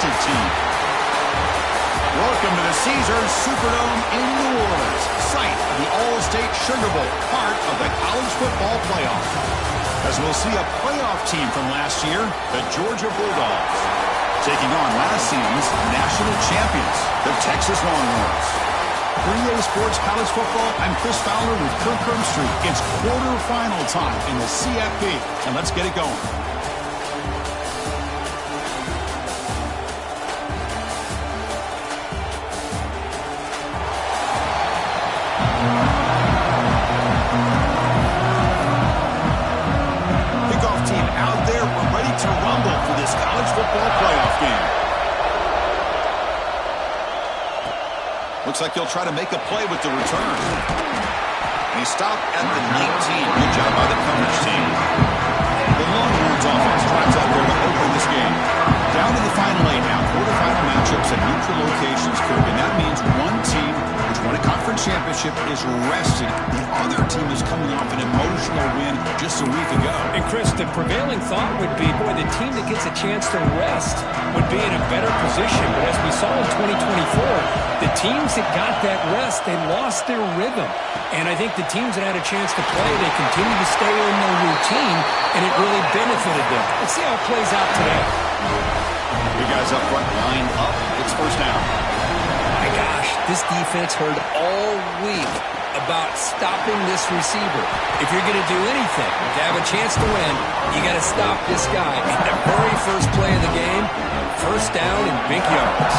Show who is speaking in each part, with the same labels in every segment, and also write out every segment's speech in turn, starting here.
Speaker 1: rested team. Welcome to the Caesars Superdome in New Orleans, site of the All-State Sugar Bowl, part of the college football playoff. As we'll see a playoff team from last year, the Georgia Bulldogs, taking on last season's national champions, the Texas Longhorns. 3A Sports College Football, I'm Chris Fowler with Kirk Street. It's quarterfinal time in the CFP, and let's get it going. Kickoff team out there. We're ready to rumble for this college football playoff game. Looks like he'll try to make a play with the return. And he stopped at the 19. Good job by the coverage team. The Longhorns offense drives out there to open this game. Down to the final 8 now. Quarterfinal matchups at neutral locations, Kirk. And that means one team which won a conference championship is rested. The other team is coming off an emotional win just a week ago.
Speaker 2: And Chris, the prevailing thought would be, boy, the team that gets a chance to rest would be in a better position. But as we saw in 2024, the teams that got that rest, they lost their rhythm. And I think the teams that had a chance to play, they continue to stay in their routine, and it really benefited them. Let's see how it plays out today.
Speaker 1: You guys up front, lined up. It's first down.
Speaker 2: My gosh, this defense heard all week about stopping this receiver. If you're going to do anything to have a chance to win, you got to stop this guy. And the very first play of the game, first down and big yards.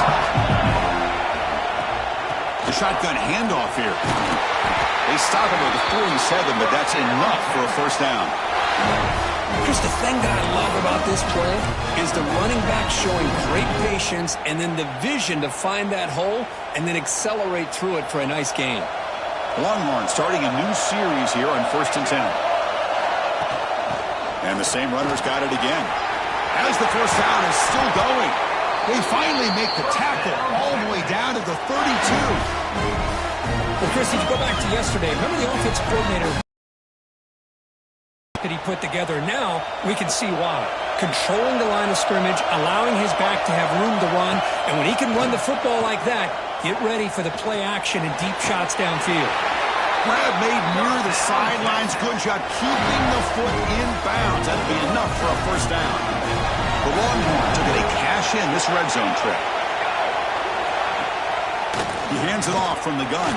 Speaker 1: The shotgun handoff here. They stop him with a 47, but that's enough for a first down.
Speaker 2: Chris, the thing that I love about this play is the running back showing great patience and then the vision to find that hole and then accelerate through it for a nice gain.
Speaker 1: Longhorn starting a new series here on 1st and 10. And the same runner's got it again. As the first down is still going. They finally make the tackle all the way down to the 32.
Speaker 2: Well, Chris, if you go back to yesterday, remember the offensive coordinator that he put together? Now we can see why. Controlling the line of scrimmage, allowing his back to have room to run, and when he can run the football like that, get ready for the play action and deep shots downfield.
Speaker 1: Grab made near the sidelines. Good job keeping the foot in bounds. That'll be enough for a first down. The Longhorns are going to cash in this red zone trip. He hands it off from the gun.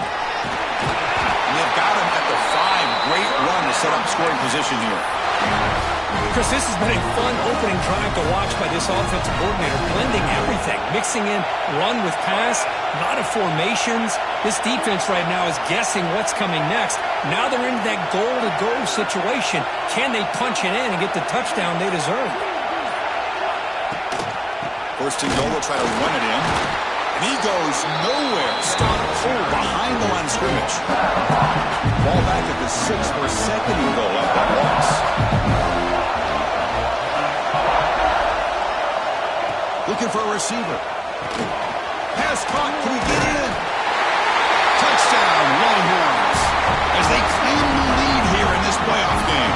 Speaker 1: And they've got him at the 5. Great run to set up scoring position here.
Speaker 2: Chris, this has been a fun opening drive to watch by this offensive coordinator, blending everything, mixing in run with pass, a lot of formations. This defense right now is guessing what's coming next. Now they're into that goal-to-go situation. Can they punch it in and get the touchdown they deserve?
Speaker 1: First and goal, they'll try to run it in. And he goes nowhere. Stop pull behind the line of scrimmage. Ball back at the 6 for a second and goal at that loss. Looking for a receiver. Pass caught. Can he get in? Touchdown, Longhorns. As they claim the lead here in this playoff game.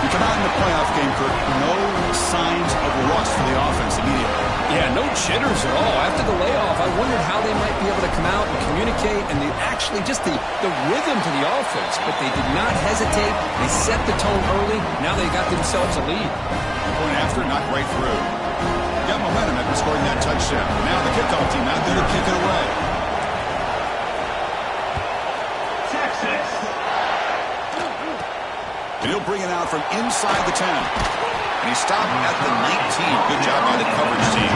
Speaker 1: You come out in the playoff game, Kirk, no signs of rust for the offense immediately.
Speaker 2: Yeah, no jitters at all. After the layoff, I wondered how they might be able to come out and communicate and actually just the rhythm to the offense. But they did not hesitate. They set the tone early. Now they got themselves a lead.
Speaker 1: Going after, not right through. Got momentum after scoring that touchdown. Now the kickoff team out there to kick it away.
Speaker 3: Texas.
Speaker 1: And he'll bring it out from inside the 10. And he stopped at the 19. Good job by the coverage team.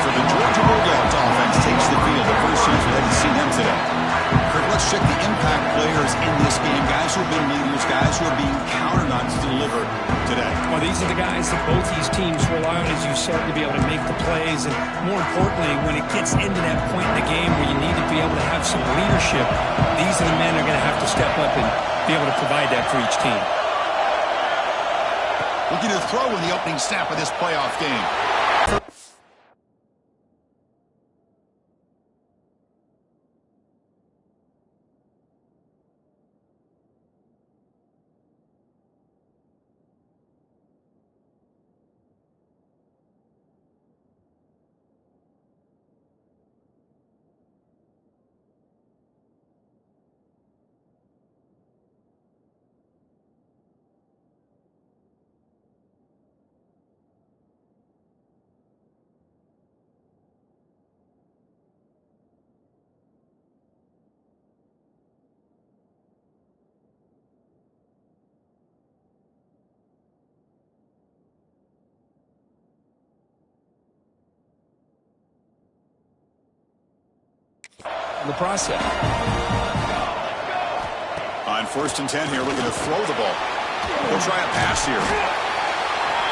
Speaker 1: So the Georgia Bulldogs offense takes the field. The first chance we haven't seen them today. Kirk, let's check the impact players in this game. Guys who have been leaders, guys who are being counted on to deliver today.
Speaker 2: Well, these are the guys that both these teams rely on, as you said, to be able to make the plays. And more importantly, when it gets into that point in the game where you need to be able to have some leadership, these are the men that are going to have to step up and be able to provide that for each team.
Speaker 1: Looking to throw in the opening snap of this playoff game.
Speaker 2: in the process.
Speaker 1: On 1st and 10 here, looking to throw the ball. He'll try a pass here.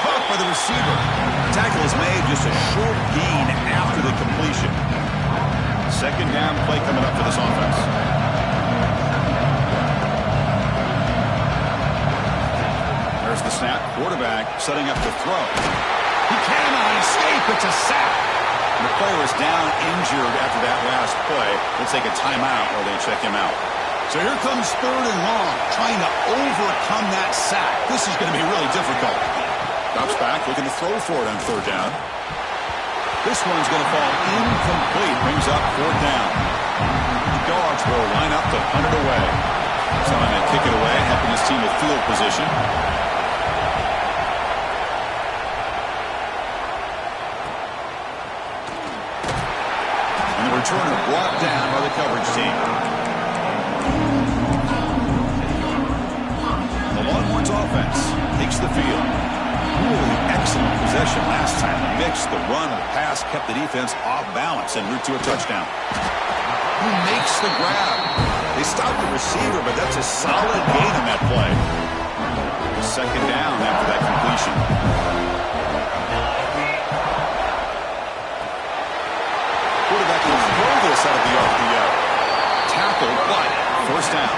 Speaker 1: Caught by the receiver. Tackle is made, just a short gain after the completion. 2nd down play coming up for this offense. There's the snap. Quarterback setting up to throw. He cannot escape. It's a sack. The player is down injured after that last play. They'll take a timeout while they check him out. So here comes 3rd and long, trying to overcome that sack. This is going to be really difficult. Drops back, looking to throw for it on 3rd down. This one's going to fall incomplete. Brings up 4th down. The Dogs will line up to punt it away. Someone to kick it away, helping his team with field position. And the returner brought down by the coverage team. The Longhorns offense takes the field. Really excellent possession last time. The mix, the run, the pass kept the defense off balance en route to a touchdown. Who makes the grab? They stopped the receiver, but that's a solid gain on that play. 2nd down after that completion. Quarterback will throw this out of the RPO. Tackle, but 1st down.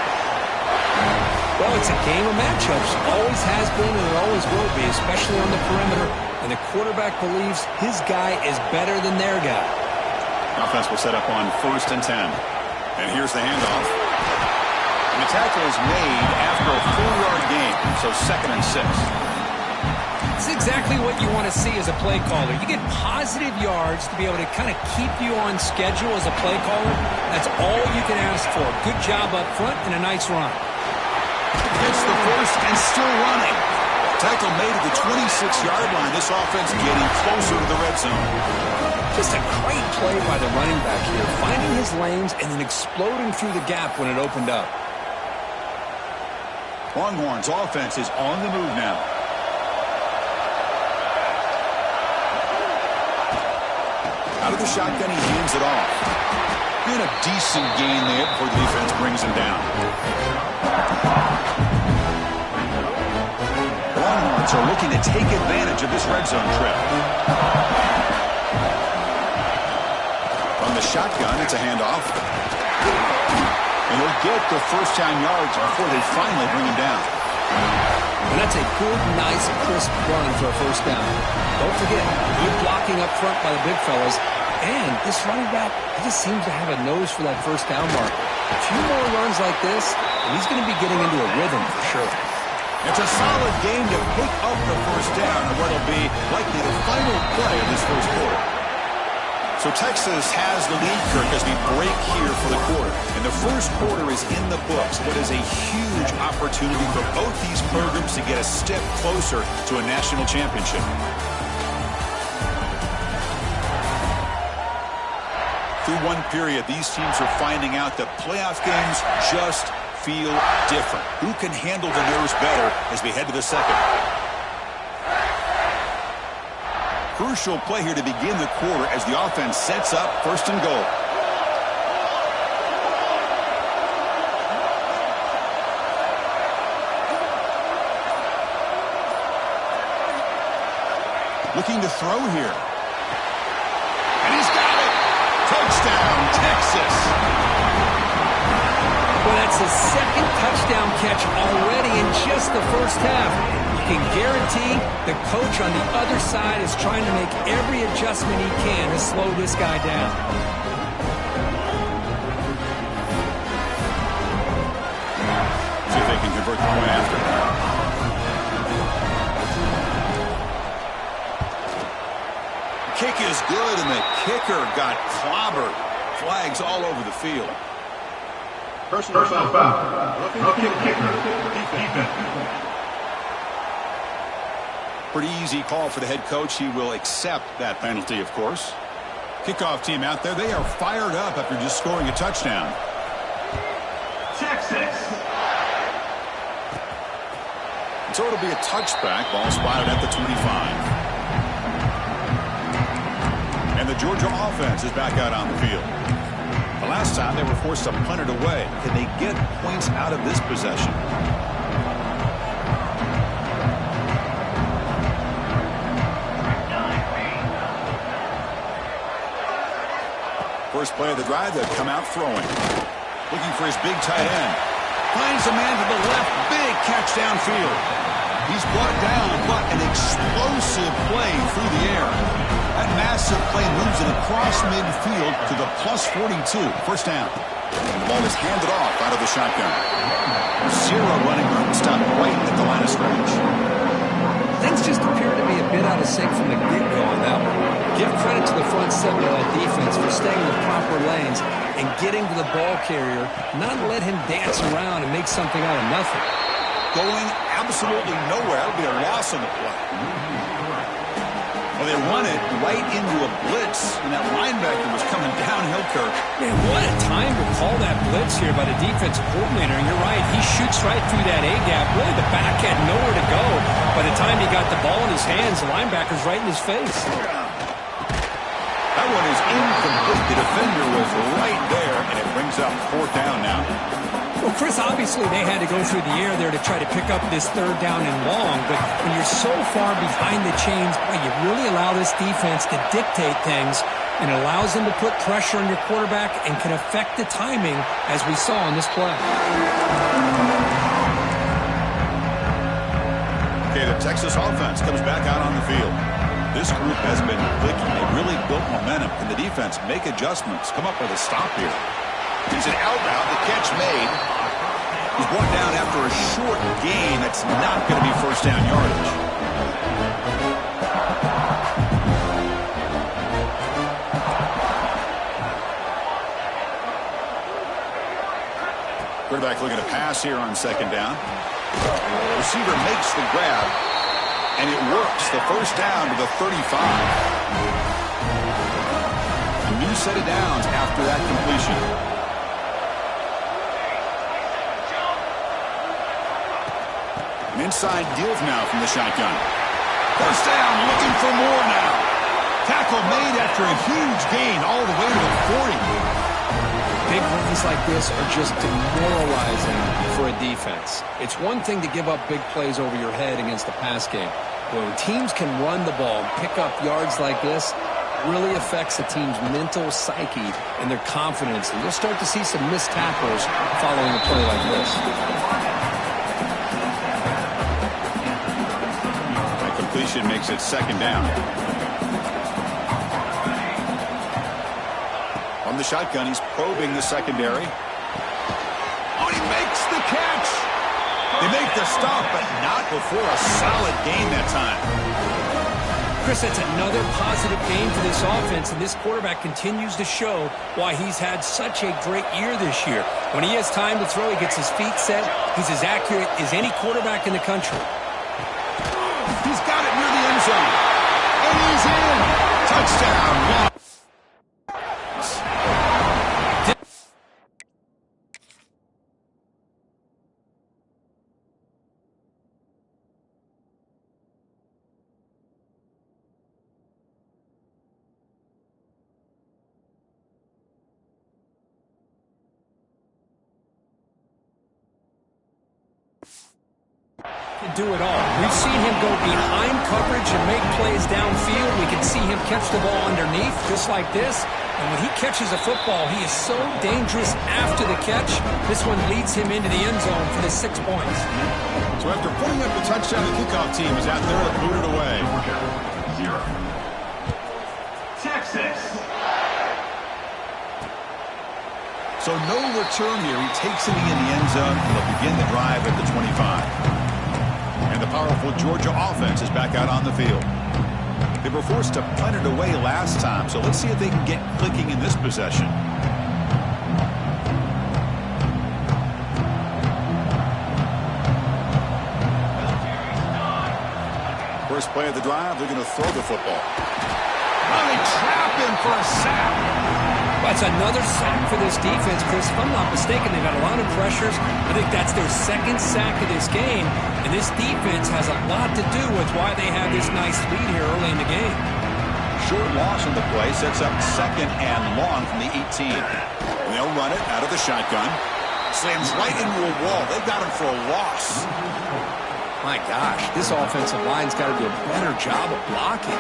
Speaker 2: Well, it's a game of matchups. Always has been and it always will be, especially on the perimeter. And the quarterback believes his guy is better than their guy.
Speaker 1: Offense will set up on 1st and 10. And here's the handoff. And the tackle is made after a 4-yard gain, so 2nd and 6.
Speaker 2: It's exactly what you want to see as a play caller. You get positive yards to be able to kind of keep you on schedule as a play caller. That's all you can ask for. Good job up front and a nice run.
Speaker 1: Gets the first and still running. Tackle made at the 26-yard line. This offense getting closer to the red zone.
Speaker 2: Just a great play by the running back here, finding his lanes and then exploding through the gap when it opened up.
Speaker 1: Longhorns offense is on the move now. Out of the shotgun, he hands it off. And a decent gain there before the defense brings him down. Longhorns are looking to take advantage of this red zone trip. From the shotgun, it's a handoff. And he'll get the 1st down yards before they finally bring him down.
Speaker 2: And that's a good, nice, crisp run for a 1st down. Don't forget, good blocking up front by the big fellas. And this running back, he just seems to have a nose for that 1st down mark. A few more runs like this, and he's going to be getting into a rhythm for sure.
Speaker 1: It's a solid game to pick up the 1st down on what will be likely the final play of this 1st quarter. So Texas has the lead, Kirk, as we break here for the quarter. And the 1st quarter is in the books. What is a huge opportunity for both these programs to get a step closer to a national championship. Through one period, these teams are finding out that playoff games just feel different. Who can handle the nerves better as we head to the 2nd? Crucial play here to begin the quarter as the offense sets up 1st and goal. Looking to throw here. And he's got it. Touchdown, Texas.
Speaker 2: Well, that's his 2nd touchdown catch already in just the 1st half. You can guarantee the coach on the other side is trying to make every adjustment he can to slow this guy down.
Speaker 1: See if they can convert the point after. Kick is good, and the kicker got clobbered. Flags all over the field.
Speaker 3: Personal foul. Rookie kicker. Defense.
Speaker 1: Pretty easy call for the head coach. He will accept that penalty, of course. Kickoff team out there. They are fired up after just scoring a touchdown.
Speaker 3: Texas.
Speaker 1: So it'll be a touchback. Ball spotted at the 25. And the Georgia offense is back out on the field. Last time they were forced to punt it away. Can they get points out of this possession? First play of the drive, they've come out throwing. Looking for his big tight end. Finds a man to the left. Big catch downfield. He's brought down, but an explosive play through the air. That massive play moves it across midfield to the +42. First down. And the ball is handed off out of the shotgun. Zero running room. Stop right at the line of scrimmage.
Speaker 2: Things just appear to be a bit out of sync from the get-go on that one. Give credit to the front seven of that defense for staying in the proper lanes and getting to the ball carrier, not let him dance around and make something out of nothing.
Speaker 1: Going absolutely nowhere. That would be a loss on the play. Well, they run it right into a blitz, and that linebacker was coming downhill, Kirk.
Speaker 2: Man, what a time to call that blitz here by the defensive coordinator. And you're right, he shoots right through that A-gap. Really, the back had nowhere to go. By the time he got the ball in his hands, the linebacker's right in his face.
Speaker 1: That one is incomplete. The defender was right there, and it brings up fourth down now.
Speaker 2: Well, Chris, obviously they had to go through the air there to try to pick up this third down and long, but when you're so far behind the chains, boy, you really allow this defense to dictate things, and it allows them to put pressure on your quarterback and can affect the timing, as we saw on this play.
Speaker 1: Okay, the Texas offense comes back out on the field. This group has been clicking. They really built momentum. Can the defense make adjustments? Come up with a stop here. He's an out route. The catch made. He's brought down after a short gain. That's not going to be first down yardage. Quarterback looking to pass here on second down. Receiver makes the grab, and it works. The first down to the 35. A new set of downs after that completion. An inside deals now from the shotgun. First down, looking for more now. Tackle made after a huge gain all the way to the 40.
Speaker 2: Big runs like this are just demoralizing for a defense. It's one thing to give up big plays over your head against the pass game. But when teams can run the ball and pick up yards like this, it really affects the team's mental psyche and their confidence. And you'll start to see some missed tackles following a play like this.
Speaker 1: Completion makes it second down. On the shotgun, he's probing the secondary. Oh, he makes the catch. They make the stop, but not before a solid gain that time.
Speaker 2: Chris, that's another positive game for this offense, and this quarterback continues to show why he's had such a great year this year. When he has time to throw, he gets his feet set. He's as accurate as any quarterback in the country.
Speaker 1: He's got it near the end zone. And he's in. Touchdown.
Speaker 2: Can do it all. We've seen him go behind coverage and make plays downfield. We can see him catch the ball underneath just like this. And when he catches a football, he is so dangerous after the catch. This one leads him into the end zone for the 6 points.
Speaker 1: So after putting up the touchdown, the kickoff team is out there to boot it away.
Speaker 3: 0. Texas.
Speaker 1: So no return here. He takes it in the end zone, and they'll begin the drive at the 25. And the powerful Georgia offense is back out on the field. They were forced to punt it away last time, so let's see if they can get clicking in this possession. First play of the drive, they're going to throw the football. Oh, they trap him for a sack.
Speaker 2: That's another sack for this defense, Chris. If I'm not mistaken, they've had a lot of pressures. I think that's their second sack of this game. And this defense has a lot to do with why they have this nice lead here early in the game.
Speaker 1: short loss on the play sets up 2nd and long from the 18. And they'll run it out of the shotgun. Slams right into a wall. They got him for a loss.
Speaker 2: My gosh, this offensive line's got to do a better job of blocking.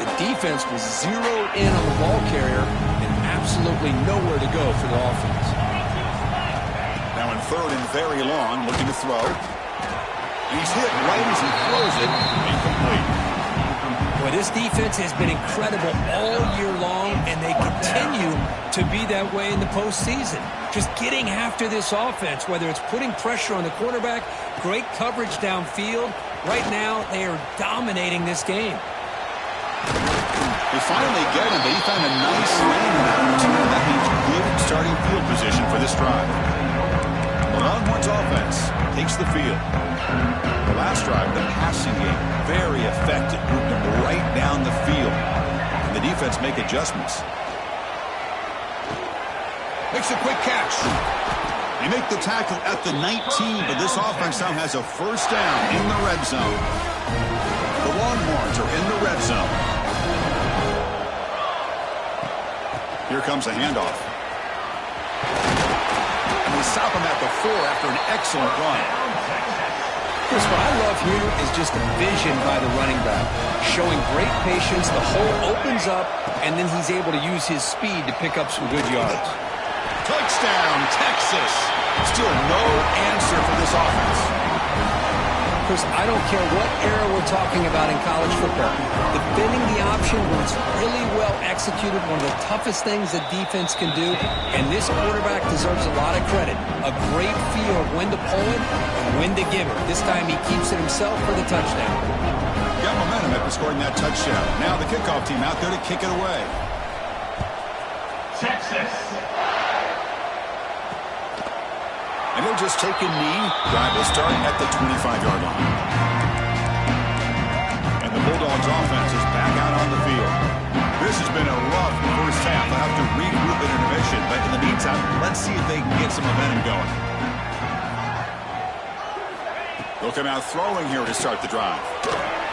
Speaker 2: The defense was zeroed in on the ball carrier and absolutely nowhere to go for the offense.
Speaker 1: Now in 3rd and very long, looking to throw. He's hit right as he throws it. Incomplete.
Speaker 2: Boy, this defense has been incredible all year long, and they continue to be that way in the postseason. Just getting after this offense, whether it's putting pressure on the quarterback, great coverage downfield. Right now, they are dominating this game.
Speaker 1: They finally get him, but he found a nice landing opportunity. That means good starting field position for this drive. The Longhorns offense takes the field. The last drive, the passing game, very effective. Moved them right down the field. And the defense make adjustments. Makes a quick catch. They make the tackle at the 19, but this offense now has a 1st down in the red zone. The Longhorns are in the red zone. Here comes a handoff. And they stop him at the 4 after an excellent run.
Speaker 2: Chris, what I love here is just the vision by the running back. Showing great patience, the hole opens up, and then he's able to use his speed to pick up some good yards.
Speaker 1: Touchdown, Texas. Still no answer for this offense.
Speaker 2: Chris, I don't care what era we're talking about in college football. Defending the option when it's really well executed, one of the toughest things a defense can do, and this quarterback deserves a lot of credit. A great feel of when to pull it and when to give it. This time he keeps it himself for the touchdown.
Speaker 1: Got momentum after scoring that touchdown. Now the kickoff team out there to kick it away.
Speaker 3: Texas.
Speaker 1: And he'll just take a knee. Drive will start at the 25-yard line. And the Bulldogs offense is back out on the field. This has been a rough first half. They'll have to regroup at intermission. But in the meantime, let's see if they can get some momentum going. They'll come out throwing here to start the drive.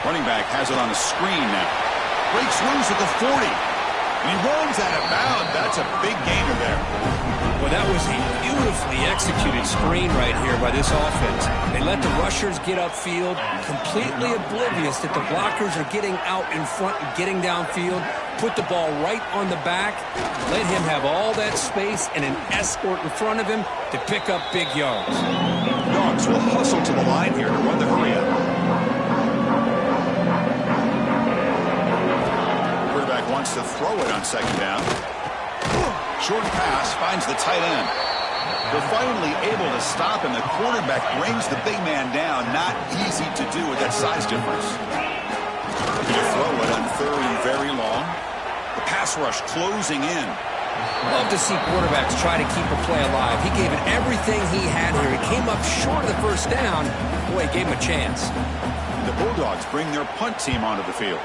Speaker 1: Running back has it on the screen now. Breaks loose at the 40. And he runs out of bounds. That's a big gainer there.
Speaker 2: Well, that was a beautifully executed screen right here by this offense. They let the rushers get upfield, completely oblivious that the blockers are getting out in front and getting downfield, put the ball right on the back, let him have all that space and an escort in front of him to pick up big yards.
Speaker 1: Dogs will hustle to the line here to run the hurry up. Quarterback wants to throw it on 2nd down. Short pass finds the tight end. They're finally able to stop him. The quarterback brings the big man down. Not easy to do with that size difference. You throw it on 3rd and very long. The pass rush closing in.
Speaker 2: Love to see quarterbacks try to keep a play alive. He gave it everything he had here. He came up short of the 1st down. Boy, he gave him a chance.
Speaker 1: The Bulldogs bring their punt team onto the field.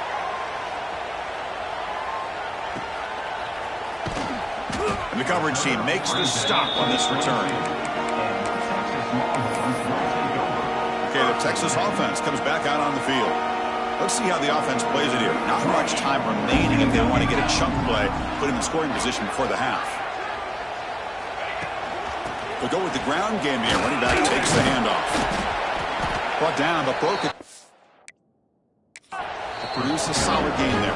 Speaker 1: And the coverage team makes the stop on this return. Okay, the Texas offense comes back out on the field. Let's see how the offense plays it here. Not much time remaining if they want to get a chunk play, put him in scoring position before the half. They'll go with the ground game here. Running back takes the handoff. Brought down, but broke it. Produce a solid gain there.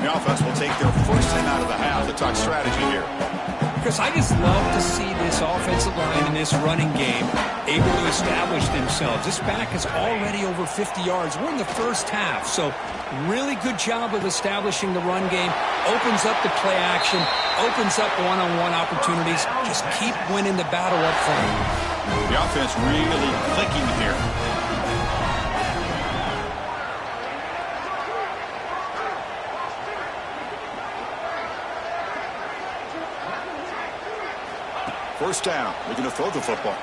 Speaker 1: The offense will take their 1st time out of the half to talk strategy here.
Speaker 2: Chris, I just love to see this offensive line and this running game able to establish themselves. This back is already over 50 yards. We're in the 1st half, so really good job of establishing the run game. Opens up the play action, opens up one-on-one opportunities. Just keep winning the battle up front.
Speaker 1: The offense really clicking here. First down, looking to throw the football.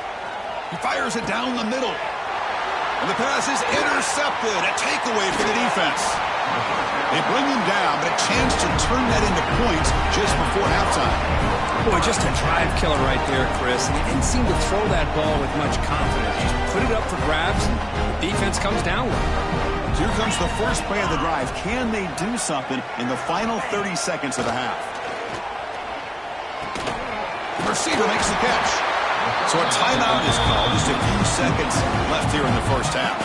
Speaker 1: He fires it down the middle. And the pass is intercepted. A takeaway for the defense. They bring him down, but a chance to turn that into points just before halftime.
Speaker 2: Boy, just a drive killer right there, Chris. And he didn't seem to throw that ball with much confidence. Just put it up for grabs, and the defense comes down with it.
Speaker 1: Here comes the first play of the drive. Can they do something in the final 30 seconds of the half? The receiver makes the catch. So a timeout is called. Just a few seconds left here in the first half.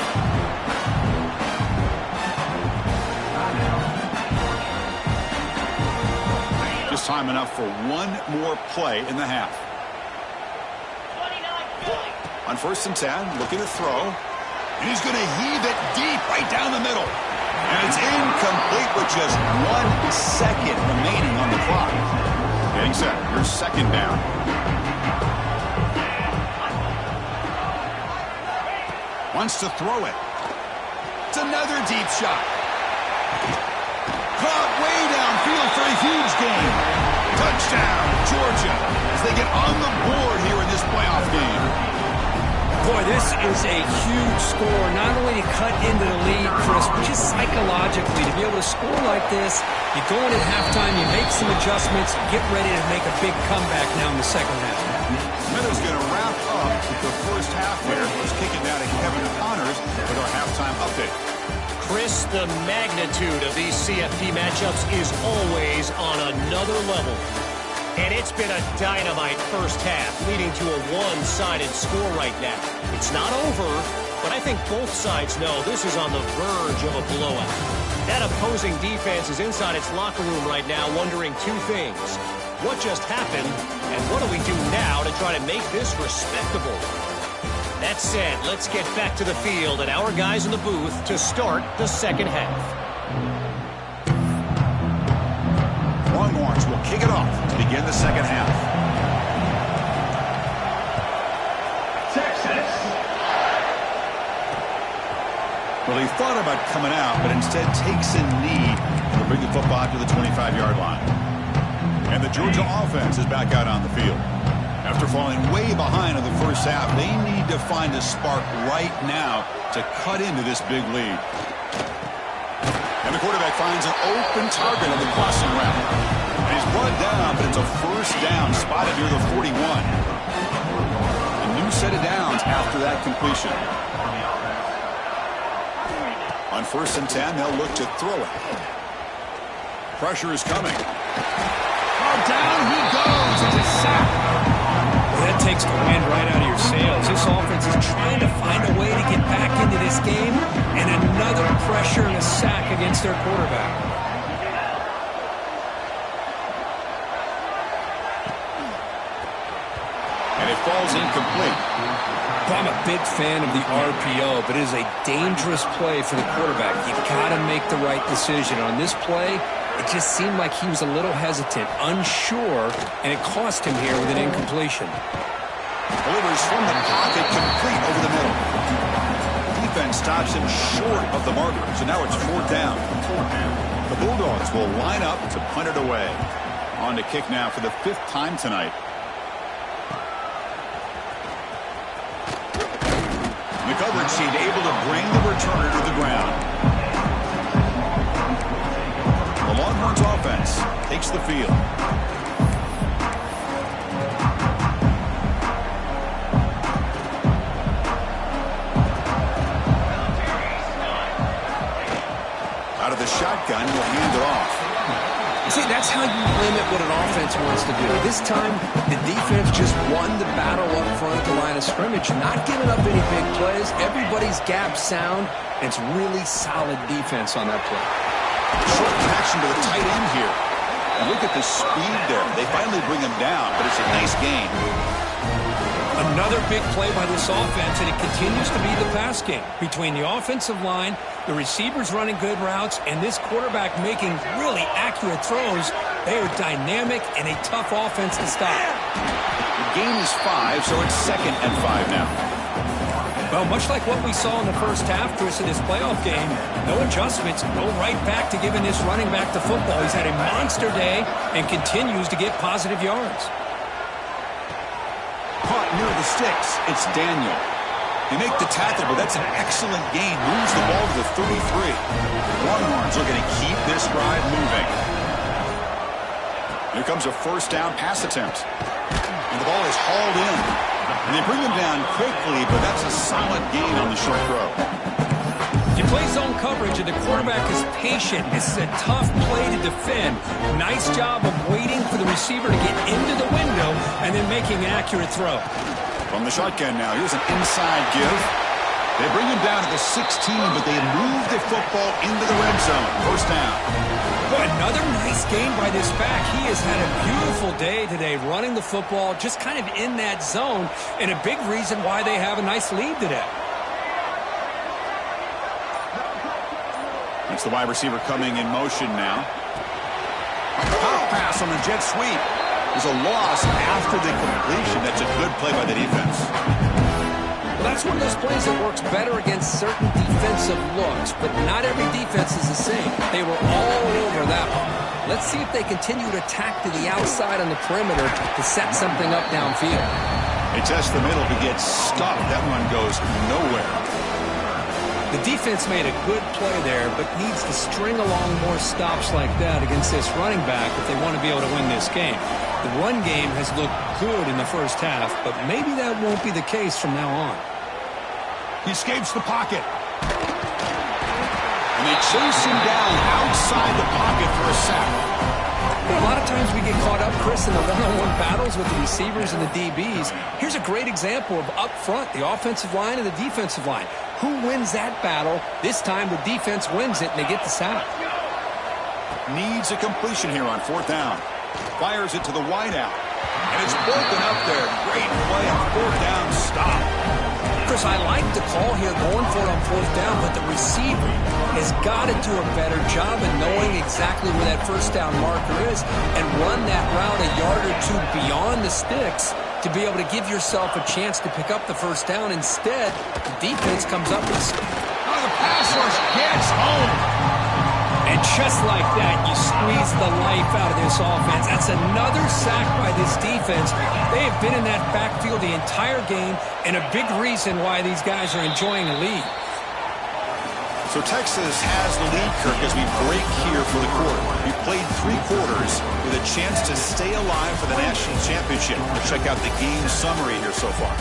Speaker 1: Just time enough for one more play in the half. On 1st and 10, looking to throw. And he's going to heave it deep right down the middle. And it's incomplete with just 1 second remaining on the clock. Getting set. Here's 2nd down. Wants to throw it. It's another deep shot. Caught way downfield for a huge gain. Touchdown, Georgia, as they get on the board here in this playoff game.
Speaker 2: Boy, this is a huge score, not only to cut into the lead, Chris, but just psychologically to be able to score like this. You go in at halftime, you make some adjustments, get ready to make a big comeback now in the second half.
Speaker 1: Smith is going to wrap up the first half here. Let's kick it down to Kevin Connors with our halftime update.
Speaker 4: Chris, the magnitude of these CFP matchups is always on another level. And it's been a dynamite first half, leading to a one-sided score right now. It's not over, but I think both sides know this is on the verge of a blowout. That opposing defense is inside its locker room right now wondering 2 things. What just happened, and what do we do now to try to make this respectable? That said, let's get back to the field and our guys in the booth to start the second half.
Speaker 1: Longhorns will kick it off to begin the second half.
Speaker 3: Texas.
Speaker 1: Well, he thought about coming out, but instead takes a knee to bring the football to the 25-yard line. And the Georgia offense is back out on the field. After falling way behind in the first half, they need to find a spark right now to cut into this big lead. And the quarterback finds an open target on the crossing route. And he's brought down, but it's a first down spotted near the 41. A new set of downs after that completion. On 1st and 10, they'll look to throw it. Pressure is coming. Oh, down he goes. It's a sack.
Speaker 2: Well, that takes the wind right out of your sails. This offense is trying to find a way to get back into this game, and another pressure and a sack against their quarterback.
Speaker 1: And it falls incomplete.
Speaker 2: Well, I'm a big fan of the RPO, but it is a dangerous play for the quarterback. You've got to make the right decision. On this play, it just seemed like he was a little hesitant, unsure, and it cost him here with an incompletion.
Speaker 1: Delivers from the pocket, complete over the middle. Defense stops him short of the marker, so now it's 4th down. The Bulldogs will line up to punt it away. On to kick now for the 5th time tonight. The coverage seemed able to bring the returner to the ground. The Longhorns offense takes the field. Out of the shotgun, will hand it off.
Speaker 2: See, that's how you limit what an offense wants to do. This time, the defense just won the battle up front at the line of scrimmage, not giving up any big plays. Everybody's gap sound, and it's really solid defense on that play.
Speaker 1: Short connection to the tight end here. And look at the speed there. They finally bring him down, but it's a nice gain.
Speaker 2: Another big play by this offense, and it continues to be the pass game. Between the offensive line, the receivers running good routes, and this quarterback making really accurate throws, they are dynamic and a tough offense to stop.
Speaker 1: The gain is 5, so it's 2nd and 5 now.
Speaker 2: Well, much like what we saw in the first half, Chris, in this playoff game, no adjustments, go right back to giving this running back the football. He's had a monster day and continues to get positive yards.
Speaker 1: Caught near the sticks. It's Daniel. They make the tackle, but that's an excellent gain. Moves the ball to the 33. Longhorns are going to keep this drive moving. Here comes a 1st down pass attempt. And the ball is hauled in. And they bring him down quickly, but that's a solid gain on the short throw.
Speaker 2: If you play zone coverage and the quarterback is patient, this is a tough play to defend. Nice job of waiting for the receiver to get into the window and then making an accurate throw.
Speaker 1: From the shotgun now, here's an inside give. They bring him down to the 16, but they move the football into the red zone. First down.
Speaker 2: Boy, another nice game by this back. He has had a beautiful day today running the football, just kind of in that zone, and a big reason why they have a nice lead today.
Speaker 1: It's the wide receiver coming in motion now. A pop pass on the jet sweep. There's a loss after the completion. That's a good play by the defense.
Speaker 2: Well, that's one of those plays that works better against certain defensive looks, but not every defense is the same. They were all over that one. Let's see if they continue to attack to the outside on the perimeter to set something up downfield.
Speaker 1: They test the middle to get stopped. That one goes nowhere.
Speaker 2: The defense made a good play there, but needs to string along more stops like that against this running back if they want to be able to win this game. The run game has looked good in the first half, but maybe that won't be the case from now on.
Speaker 1: He escapes the pocket. And they chase him down outside the pocket for a sack.
Speaker 2: A lot of times we get caught up, Chris, in the one-on-one battles with the receivers and the DBs. Here's a great example of up front, the offensive line and the defensive line. Who wins that battle? This time the defense wins it, and they get the sack.
Speaker 1: Needs a completion here on fourth down. Fires it to the wideout. And it's broken up there. Great play on fourth down stop.
Speaker 2: Chris, I like the call here going for it on fourth down, but the receiver has got to do a better job of knowing exactly where that first down marker is and run that route a yard or two beyond the sticks to be able to give yourself a chance to pick up the first down. Instead, the defense comes up with...
Speaker 1: Oh, the pass rush gets home.
Speaker 2: And just like that, you squeeze the life out of this offense. That's another sack by this defense. They have been in that backfield the entire game, and a big reason why these guys are enjoying a lead.
Speaker 1: So Texas has the lead, Kirk, as we break here for the quarter. We played 3 quarters with a chance to stay alive for the national championship. We'll check out the game summary here so far.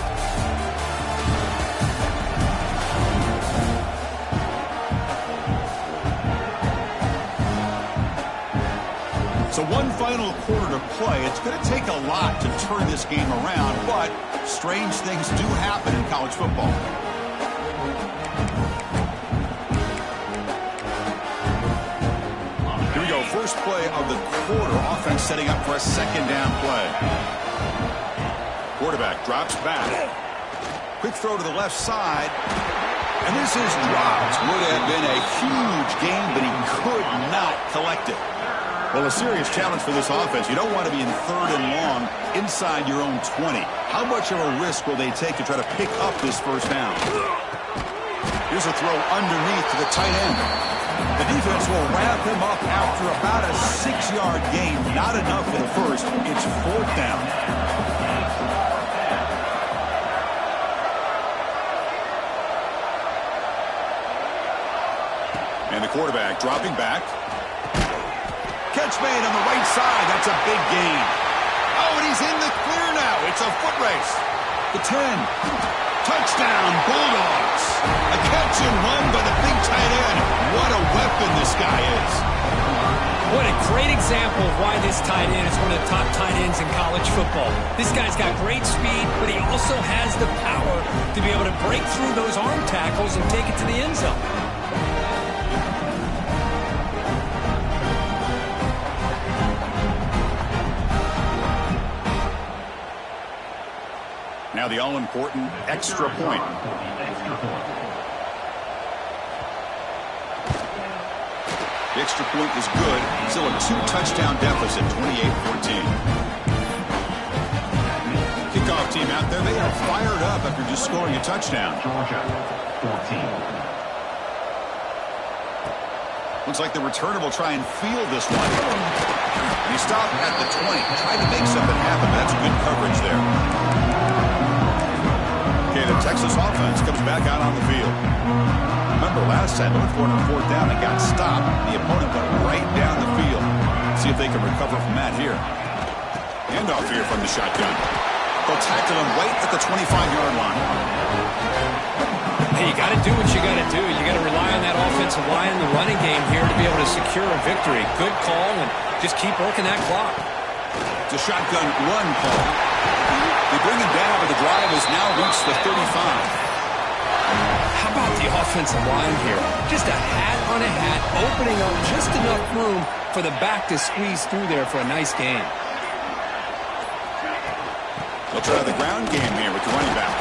Speaker 1: So one final quarter to play. It's going to take a lot to turn this game around, but strange things do happen in college football. Here we go. First play of the quarter. Offense setting up for a second down play. Quarterback drops back. Quick throw to the left side. And this is dropped. Would have been a huge gain, but he could not collect it. Well, a serious challenge for this offense. You don't want to be in third and long inside your own 20. How much of a risk will they take to try to pick up this first down? Here's a throw underneath to the tight end. The defense will wrap him up after about a 6-yard gain. Not enough for the first. It's fourth down. And the quarterback dropping back. Catch made on the right side. That's a big gain. Oh, and he's in the clear now. It's a foot race. The 10. Touchdown, Bulldogs. A catch and run by the big tight end. What a weapon this guy is.
Speaker 2: What a great example of why this tight end is one of the top tight ends in college football. This guy's got great speed, but he also has the power to be able to break through those arm tackles and take it to the end zone.
Speaker 1: Now the all-important extra point. The extra point is good. Still a 2-touchdown deficit, 28-14. Kickoff team out there, they are fired up after just scoring a touchdown.
Speaker 3: Georgia, 14.
Speaker 1: Looks like the returner will try and field this one. And he stopped at the 20, tried to make something happen. That's good coverage there. Okay, the Texas offense comes back out on the field. Remember last time, they went for it on fourth down and got stopped. The opponent went right down the field. See if they can recover from that here. Handoff here from the shotgun. They'll tackle him right at the 25-yard line.
Speaker 2: Hey, you got to do what you got to do. You got to rely rely on that offensive line and the running game here to be able to secure a victory. Good call, and just keep working that clock.
Speaker 1: It's a shotgun run call. They bring him down, but the drive has now reached the 35.
Speaker 2: How about the offensive line here? Just a hat on a hat, opening up just enough room for the back to squeeze through there for a nice gain.
Speaker 1: They'll try the ground game here with the running back.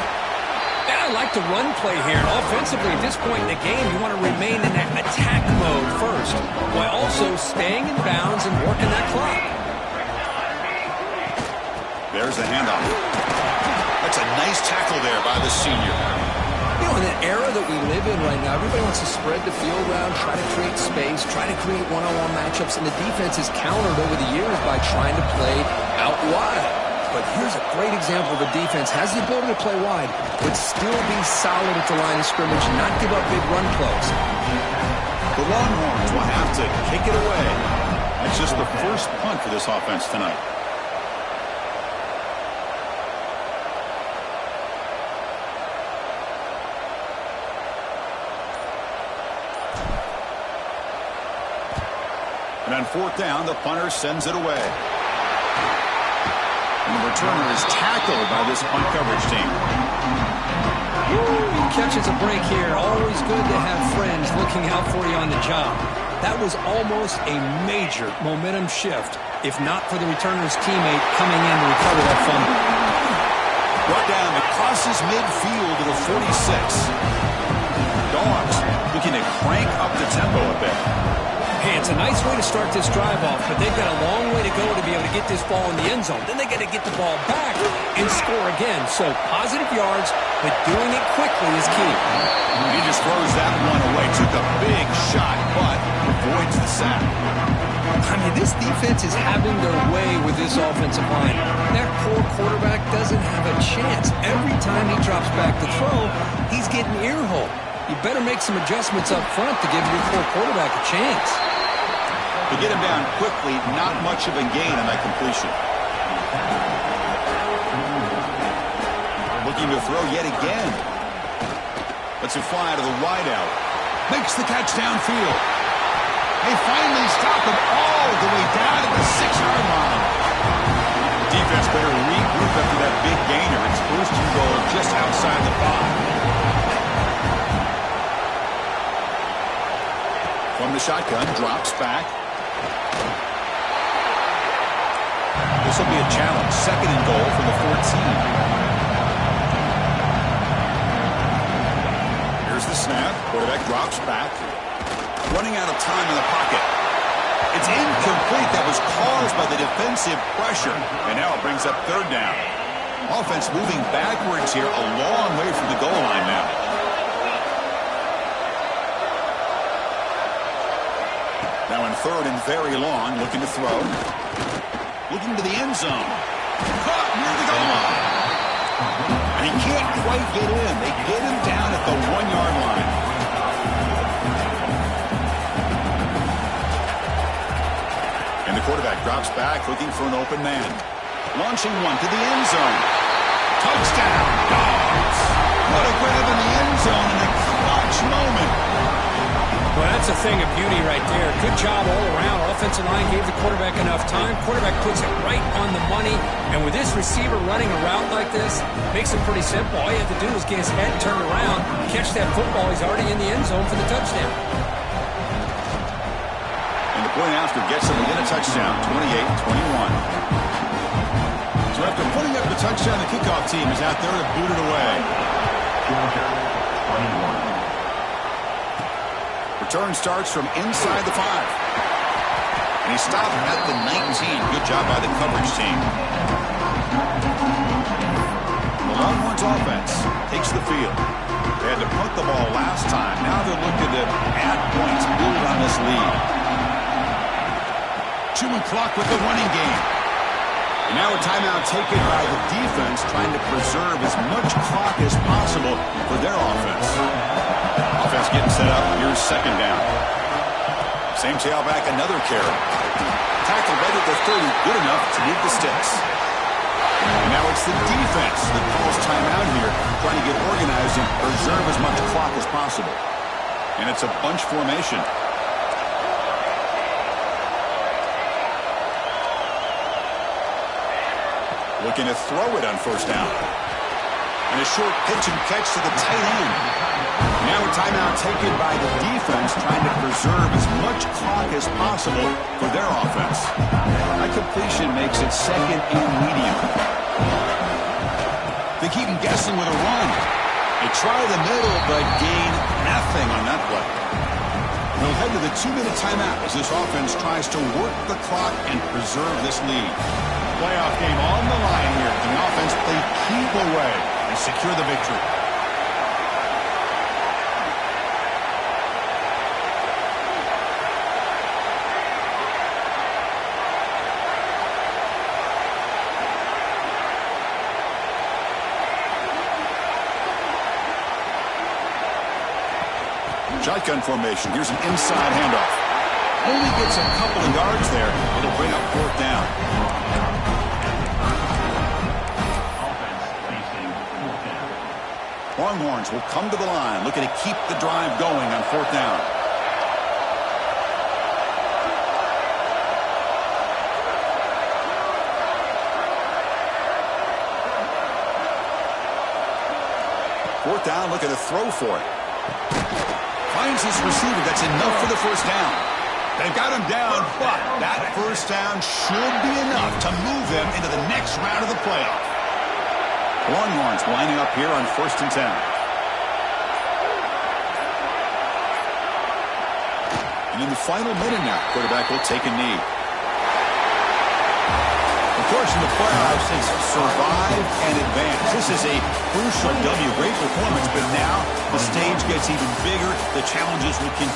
Speaker 2: Yeah, I like the run play here. And offensively, at this point in the game, you want to remain in that attack mode first, while also staying in bounds and working that clock.
Speaker 1: There's the handoff. That's a nice tackle there by the senior.
Speaker 2: You know, in the era that we live in right now, everybody wants to spread the field around, try to create space, try to create one-on-one matchups, and the defense has countered over the years by trying to play out wide. But here's a great example of a defense has the ability to play wide, but still be solid at the line of scrimmage and not give up big run plays.
Speaker 1: The Longhorns will have to kick it away. That's just the first punt for this offense tonight. And on fourth down, the punter sends it away. And the returner is tackled by this punt coverage team.
Speaker 2: Woo, catches a break here. Always good to have friends looking out for you on the job. That was almost a major momentum shift, if not for the returner's teammate coming in to recover that fumble.
Speaker 1: Brought down crosses midfield to the 46. Dogs looking to crank up the tempo a bit.
Speaker 2: Hey, it's a nice way to start this drive off, but they've got a long way to go to be able to get this ball in the end zone. Then they got to get the ball back and score again. So positive yards, but doing it quickly is key.
Speaker 1: He just throws that one away. Took a big shot, but avoids the sack.
Speaker 2: I mean, this defense is having their way with this offensive line. That poor quarterback doesn't have a chance. Every time he drops back to throw, he's getting ear-hole. You better make some adjustments up front to give your poor quarterback a chance.
Speaker 1: To get him down quickly, not much of a gain on that completion. Looking to throw yet again. Lets it fly to the wideout. Makes the catch downfield. They finally stop him all the way down at the 6-yard line. Defense better regroup after that big gainer. It's first and goal just outside the 5. From the shotgun, drops back. This will be a challenge. Second and goal from the 14. Here's the snap. Quarterback drops back. Running out of time in the pocket. It's incomplete. That was caused by the defensive pressure. And now it brings up third down. Offense moving backwards here, a long way from the goal line now. Now in third and very long, looking to throw. Looking to the end zone. Caught near the goal line. And he can't quite get in. They get him down at the 1-yard line. And the quarterback drops back, looking for an open man. Launching one to the end zone. Touchdown, Dogs! What a grab in the end zone in a clutch moment.
Speaker 2: Well, that's a thing of beauty right there. Good job all around. Offensive line gave the quarterback enough time. Quarterback puts it right on the money. And with this receiver running a route like this, makes it pretty simple. All you have to do is get his head turned around, catch that football. He's already in the end zone for the touchdown.
Speaker 1: And the point after gets him within a touchdown, 28-21. So after putting up the touchdown, the kickoff team is out there to boot it away.
Speaker 3: Georgia, 21.
Speaker 1: Return starts from inside the 5. And he stopped at the 19. Good job by the coverage team. The Longhorns offense takes the field. They had to punt the ball last time. Now they're looking to add points, build on this lead. Chewing clock with the running game. And now a timeout taken by the defense, trying to preserve as much clock as possible for their offense. Offense getting set up. Here's second down. Same tailback, another carry. Tackle right at the 30, good enough to move the sticks. And now it's the defense that calls timeout here, trying to get organized and preserve as much clock as possible. And it's a bunch formation. Looking to throw it on first down. And a short pitch and catch to the tight end. Now a timeout taken by the defense, trying to preserve as much clock as possible for their offense. That completion makes it second and medium. They keep him guessing with a run. They try the middle, but gain nothing on that play. We'll head to the 2-minute timeout as this offense tries to work the clock and preserve this lead. Playoff game on the line here. The offense played keep away and secure the victory. Shotgun formation. Here's an inside handoff. Only gets a couple of yards there. It'll bring up fourth down. Longhorns will come to the line, looking to keep the drive going on fourth down. Fourth down, looking to throw for it. Finds his receiver. That's enough for the first down. They've got him down, but that first down should be enough to move them into the next round of the playoff. Longhorns lining up here on 1st and 10. And in the final minute now, quarterback will take a knee. Of course, in the playoffs, it's survive and advance. This is a crucial W. Great performance, but now the stage gets even bigger. The challenges will continue.